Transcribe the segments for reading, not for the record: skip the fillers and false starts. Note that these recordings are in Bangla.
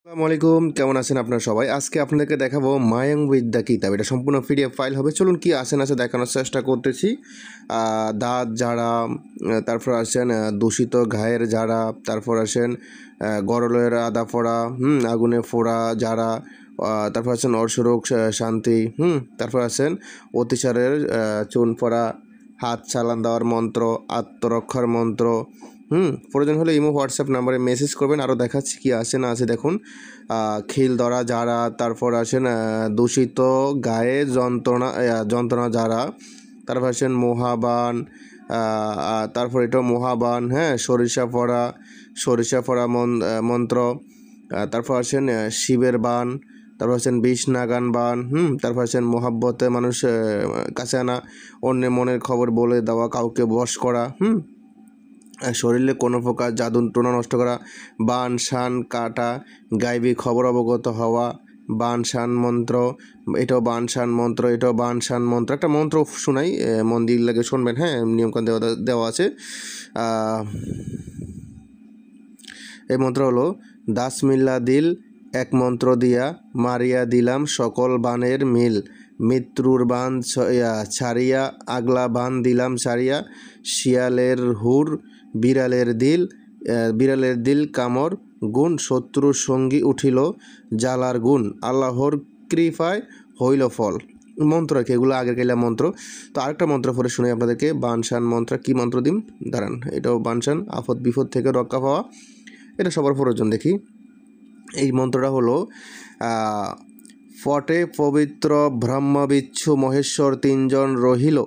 আসসালামু আলাইকুম, কেমন আছেন আপনারা সবাই? আজকে আপনাদেরকে দেখাবো মায়াং বিদ্যা কিতাব। এটা সম্পূর্ণ পিডিএফ ফাইল হবে। চলুন কি আছে না আছে দেখানোর চেষ্টা করতেছি। দাঁত ঝাড়া, তারপর আসেন দূষিত ঘায়ের ঝাড়া, তারপর আসেন গরলের আদা ফোড়া, আগুনে ফোড়া ঝাড়া, তারপর আছেন অর্শরোগ শান্তি, তারপর আছেন অতিসারের চুন ফোড়া, হাত চালান দেওয়ার মন্ত্র, আত্মরক্ষার মন্ত্র। প্রয়োজন হলে ইমো হোয়াটসঅ্যাপ নাম্বারে মেসেজ করবেন। আরও দেখাচ্ছি কি আছে না আছে দেখুন। খিল ধরা যারা, তারপর আসেন দূষিত গায়ে যন্ত্রণা যারা, তারপর আসেন মহাবান, তারপর এটাও মহাবান, সরিষা পড়া মন্ত্র, তারপর আসেন শিবের বান, তারপর আছেন বিষ নাগান বান, তারপর আছেন মোহাব্বতে মানুষ কাছে আনা, অন্যের মনের খবর বলে দেওয়া, কাউকে বশ করা, শরীরে কোনো প্রকার জাদু টোনা নষ্ট করা, বান শান কাটা, গাইবী খবর অবগত হওয়া, বান শান মন্ত্র, এটাও বান শান মন্ত্র, এটাও বান শান মন্ত্র। একটা মন্ত্র শোনাই, মন দিয়ে লাগে শুনবেন, নিয়মকানুন দেওয়া আছে। এই মন্ত্র হলো দাস মিল্লা দিল এক মন্ত্র দিয়া মারিয়া দিলাম সকল বানের মিল, মৃত্যুর বান ছাড়িয়া আগলা বান দিলাম ছাড়িয়া, শিয়ালের হুর বিড়ালের দিল কামর গুণ, শত্রুর সঙ্গী উঠিল জালার গুণ, আল্লাহর কৃপায় হইল ফল। মন্ত্র আর কি, এগুলো আগের কাইলা মন্ত্র। তো আরেকটা মন্ত্র পরে শুনে আপনাদেরকে। বানশান মন্ত্র কি মন্ত্র দিন দাঁড়ান, এটাও বানশান, আপদ বিপদ থেকে রক্ষা পাওয়া, এটা সবার প্রয়োজন। দেখি এই মন্ত্রটা হলো ফটে পবিত্র ব্রহ্মবিচ্ছু মহেশ্বর তিনজন রহিল,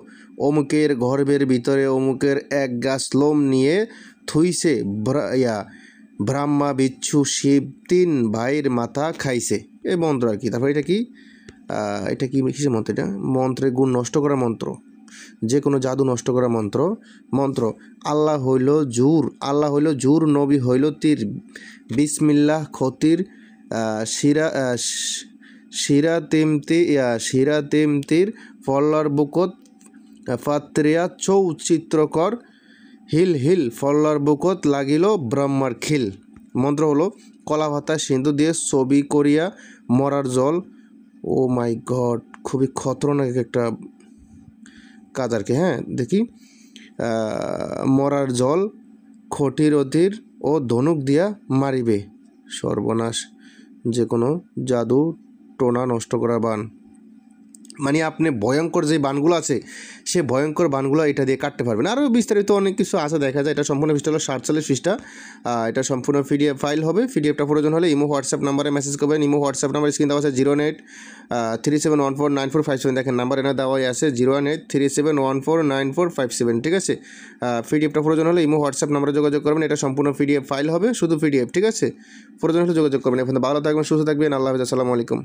অমুকের গর্ভের ভিতরে অমুকের এক গাছ লোম নিয়ে থুইছে ব্রহ্মা বিচ্ছু শিব তিন ভাইয়ের মাথা খাইছে। এই মন্ত্র আর কি। তারপর এটা কি কিসের মন্ত্র? এটা মন্ত্রের গুণ নষ্ট করা মন্ত্র, যে কোনো জাদু নষ্ট করা মন্ত্র। আল্লাহ হইল জুর, নবী হইল তীর, বিসমিল্লাহ খতির, শিরা তেমতির ফল্লার বুকত ফাত্রিয়া চৌ চিত্রকর, হিল হিল ফল্লার বুকত লাগিল ব্রহ্মার খিল। মন্ত্র হলো কলা ভাতা সিন্ধু দিয়ে ছবি করিয়া মরার জল। ও মাই গড, খুবই খতরনাক একটা কাজ আর কি। দেখি, মরার জল খটির অধীর ও ধনুক দিয়া মারিবে সর্বনাশ, যে কোনো জাদু টোনা নষ্ট করা বান। মানে আপনি ভয়ঙ্কর যে বানগুলো আছে, সে ভয়ঙ্কর বানগুলো এটা দিয়ে কাটতে পারবেন। আরও বিস্তারিত অনেক কিছু আছে দেখা যায়। এটা সম্পূর্ণ পৃষ্ঠা হলো 47 পৃষ্ঠা। এটা সম্পূর্ণ পিডিএফ ফাইল হবে। পিডিএফটা প্রয়োজন হলে ইমো হোয়াটসঅ্যাপ নাম্বারে মেসেজ করবেন। ইমো হোয়াটসঅ্যাপ নাম্বার স্ক্রিন দেওয়া আছে 09837149457। দেখেন নাম্বার এনে দেওয়াই আছে 09837149457। ঠিক আছে, পিডিএফটা প্রয়োজন হলে ইমো হোয়াটসঅ্যাপ নাম্বারে যোগাযোগ করবেন। এটা সম্পূর্ণ পিডিএফ ফাইল হবে, শুধু পিডিএফ। ঠিক আছে, প্রয়োজন হলে যোগাযোগ করবেন। এখন ভালো থাকবেন, সুস্থ থাকবেন। আল্লাহ হাফেজ, আসসালামু আলাইকুম।